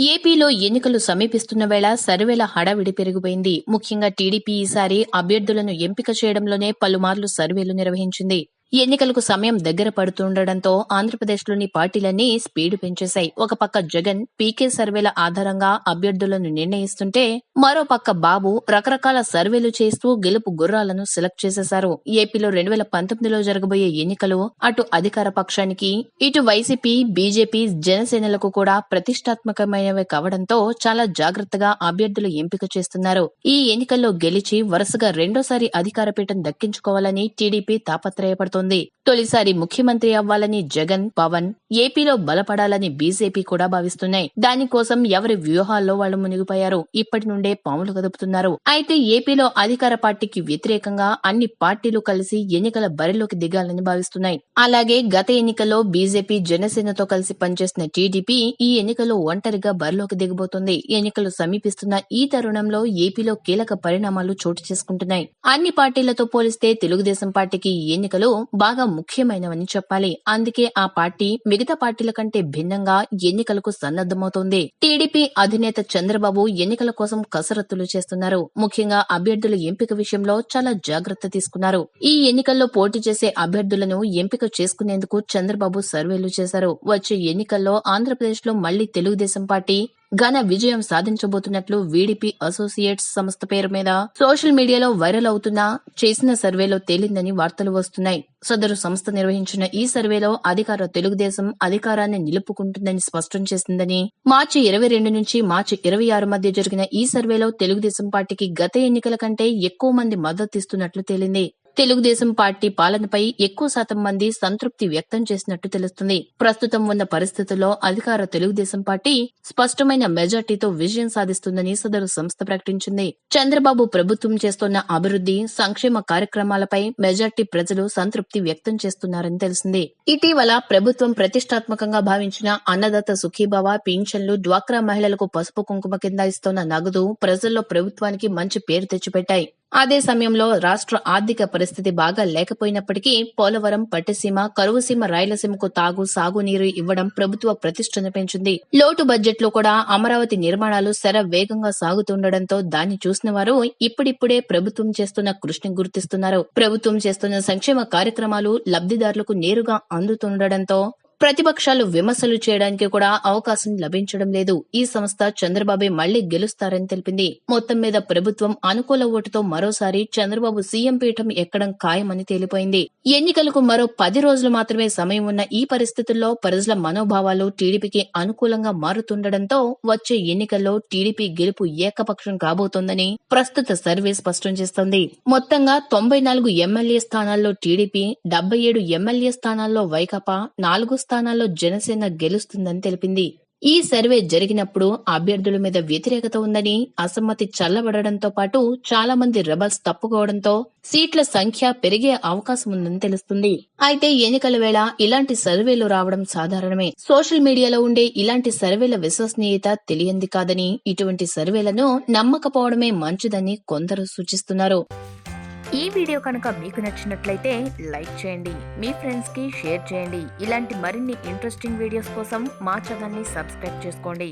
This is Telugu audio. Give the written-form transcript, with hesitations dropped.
ఏపీలో ఎన్నికలు సమీపిస్తున్న వేళ సర్వేల హడావిడి పెరిగిపోయింది. ముఖ్యంగా టీడీపీ ఈసారి అభ్యర్థులను ఎంపిక చేయడంలోనే పలుమార్లు సర్వేలు నిర్వహించింది. ఎన్నికలకు సమయం దగ్గర పడుతుండటంతో ఆంధ్రప్రదేశ్లోని పార్టీలన్నీ స్పీడ్ పెంచేశాయి. ఒక పక్క జగన్ పీకే సర్వేల ఆధారంగా అభ్యర్థులను నిర్ణయిస్తుంటే, మరో పక్క బాబు రకరకాల సర్వేలు చేస్తూ గెలుపు గుర్రాలను సెలెక్ట్ చేసేశారు. ఏపీలో 2019లో జరగబోయే ఎన్నికలు అటు అధికార పక్షానికి, ఇటు వైసీపీ, బీజేపీ, జనసేనలకు కూడా ప్రతిష్టాత్మకమైనవి కావడంతో చాలా జాగ్రత్తగా అభ్యర్థులు ఎంపిక చేస్తున్నారు. ఈ ఎన్నికల్లో గెలిచి వరుసగా రెండోసారి అధికార పీఠం దక్కించుకోవాలని టీడీపీ తాపత్రయపడుతోంది. తొలిసారి ముఖ్యమంత్రి అవ్వాలని జగన్, పవన్, ఏపీలో బలపడాలని బీజేపీ కూడా భావిస్తున్నాయి. దానికోసం ఎవరి వ్యూహాల్లో వాళ్లు మునిగిపోయారు. ఇప్పటి నుండే పాములు కదుపుతున్నారు. అయితే ఏపీలో అధికార పార్టీకి వ్యతిరేకంగా అన్ని పార్టీలు కలిసి ఎన్నికల బరిలోకి దిగాలని భావిస్తున్నాయి. అలాగే గత ఎన్నికల్లో బీజేపీ, జనసేనతో కలిసి పనిచేసిన టీడీపీ ఈ ఎన్నికల్లో ఒంటరిగా బరిలోకి దిగబోతోంది. ఎన్నికలు సమీపిస్తున్న ఈ తరుణంలో ఏపీలో కీలక పరిణామాలు చోటు చేసుకుంటున్నాయి. అన్ని పార్టీలతో పోలిస్తే తెలుగుదేశం పార్టీకి ఈ ఎన్నికలు బాగా ముఖ్యమైనవని చెప్పాలి. అందుకే ఆ పార్టీ మిగతా పార్టీల కంటే భిన్నంగా ఎన్నికలకు సన్నద్దమవుతోంది. టీడీపీ అధినేత చంద్రబాబు ఎన్నికల కోసం కసరత్తులు చేస్తున్నారు. ముఖ్యంగా అభ్యర్థుల ఎంపిక విషయంలో చాలా జాగ్రత్త తీసుకున్నారు. ఈ ఎన్నికల్లో పోటీ చేసే అభ్యర్థులను ఎంపిక చేసుకునేందుకు చంద్రబాబు సర్వేలు చేశారు. వచ్చే ఎన్నికల్లో ఆంధ్రప్రదేశ్లో మళ్లీ తెలుగుదేశం పార్టీ ఘన విజయం సాధించబోతున్నట్లు వీడీపీ అసోసియేట్స్ సంస్థ పేరు మీద సోషల్ మీడియాలో వైరల్ అవుతున్న చేసిన సర్వేలో తేలిందని వార్తలు వస్తున్నాయి. సదరు సంస్థ నిర్వహించిన ఈ సర్వేలో అధికార తెలుగుదేశం అధికారాన్ని నిలుపుకుంటుందని స్పష్టం చేసిందని, మార్చి 22 నుంచి మార్చి 26 మధ్య జరిగిన ఈ సర్వేలో తెలుగుదేశం పార్టీకి గత ఎన్నికల కంటే ఎక్కువ మంది మద్దతిస్తున్నట్లు తేలింది. తెలుగుదేశం పార్టీ పాలనపై ఎక్కువ శాతం మంది సంతృప్తి వ్యక్తం చేసినట్టు తెలుస్తుంది. ప్రస్తుతం ఉన్న పరిస్థితుల్లో అధికార తెలుగుదేశం పార్టీ స్పష్టమైన మెజార్టీతో విజయం సాధిస్తుందని సదరు సంస్థ ప్రకటించింది. చంద్రబాబు ప్రభుత్వం చేస్తున్న అభివృద్ధి, సంక్షేమ కార్యక్రమాలపై మెజార్టీ ప్రజలు సంతృప్తి వ్యక్తం చేస్తున్నారని తెలిసింది. ఇటీవల ప్రభుత్వం ప్రతిష్టాత్మకంగా భావించిన అన్నదాత సుఖీభవ, పింఛన్లు, డ్వాక్రా మహిళలకు పసుపు కుంకుమ కింద ఇస్తున్న నగదు ప్రజల్లో ప్రభుత్వానికి మంచి పేరు తెచ్చిపెట్టాయి. అదే సమయంలో రాష్ట్ర ఆర్థిక పరిస్థితి బాగా లేకపోయినప్పటికీ పోలవరం, పట్టిసీమ, కరువుసీమ, రాయలసీమకు తాగు, సాగునీరు ఇవ్వడం ప్రభుత్వ ప్రతిష్టను పెంచింది. లోటు బడ్జెట్ లో కూడా అమరావతి నిర్మాణాలు వేగంగా సాగుతుండటంతో దాన్ని చూసిన వారు ఇప్పుడిప్పుడే ప్రభుత్వం చేస్తున్న కృషిని గుర్తిస్తున్నారు. ప్రభుత్వం చేస్తున్న సంక్షేమ కార్యక్రమాలు లబ్ధిదారులకు నేరుగా అందుతుండటంతో ప్రతిపక్షాలు విమర్శలు చేయడానికి కూడా అవకాశం లభించడం లేదు. ఈ సంస్థ చంద్రబాబే మళ్లీ గెలుస్తారని తెలిపింది. మొత్తం మీద ప్రభుత్వం అనుకూల ఓటుతో మరోసారి చంద్రబాబు సీఎం పీఠం ఎక్కడం ఖాయమని తేలిపోయింది. ఎన్నికలకు మరో 10 రోజులు మాత్రమే సమయం ఉన్న ఈ పరిస్థితుల్లో ప్రజల మనోభావాలు టీడీపీకి అనుకూలంగా మారుతుండటంతో వచ్చే ఎన్నికల్లో టీడీపీ గెలుపు ఏకపక్షం కాబోతోందని ప్రస్తుత సర్వే స్పష్టం చేస్తోంది. మొత్తంగా 94 ఎమ్మెల్యే స్థానాల్లో టీడీపీ, 77 ఎమ్మెల్యే స్థానాల్లో వైకాపా, 4 స్థానాల్లో జనసేన గెలుస్తుందని తెలిపింది. ఈ సర్వే జరిగినప్పుడు అభ్యర్థుల మీద వ్యతిరేకత ఉందని, అసమ్మతి చల్లబడడంతో పాటు చాలా మంది రెబల్స్ తప్పుకోవడంతో సీట్ల సంఖ్య పెరిగే అవకాశం ఉందని తెలుస్తుంది. అయితే ఎన్నికల వేళ ఇలాంటి సర్వేలు రావడం సాధారణమే. సోషల్ మీడియాలో ఉండే ఇలాంటి సర్వేల విశ్వసనీయత తెలియంది కాదని, ఇటువంటి సర్వేలను నమ్మకపోవడమే మంచిదని కొందరు సూచిస్తున్నారు. ఈ వీడియో కనుక మీకు నచ్చినట్లయితే లైక్ చేయండి, మీ ఫ్రెండ్స్ కి షేర్ చేయండి. ఇలాంటి మరిన్ని ఇంట్రెస్టింగ్ వీడియోస్ కోసం మా ఛానల్ ని సబ్స్క్రైబ్ చేసుకోండి.